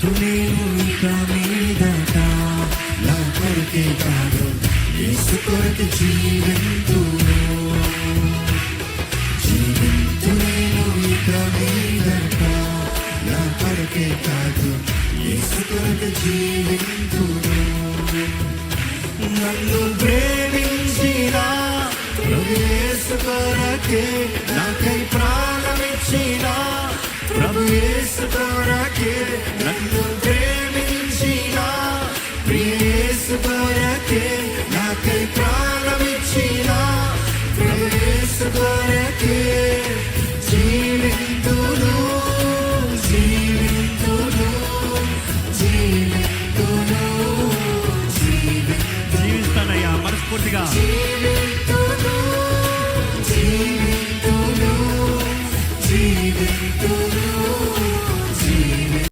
నేను ఇక మీదట నా కొరకే కాదు యేసు కొరకు జీవింతును నేను ఇక మీదట నా కొరకే కాదు యేసు కొరకు జీవింతును నన్ను ప్రేమించిన యేసు కొరకే నాకై ప్రాణమిచ్చిన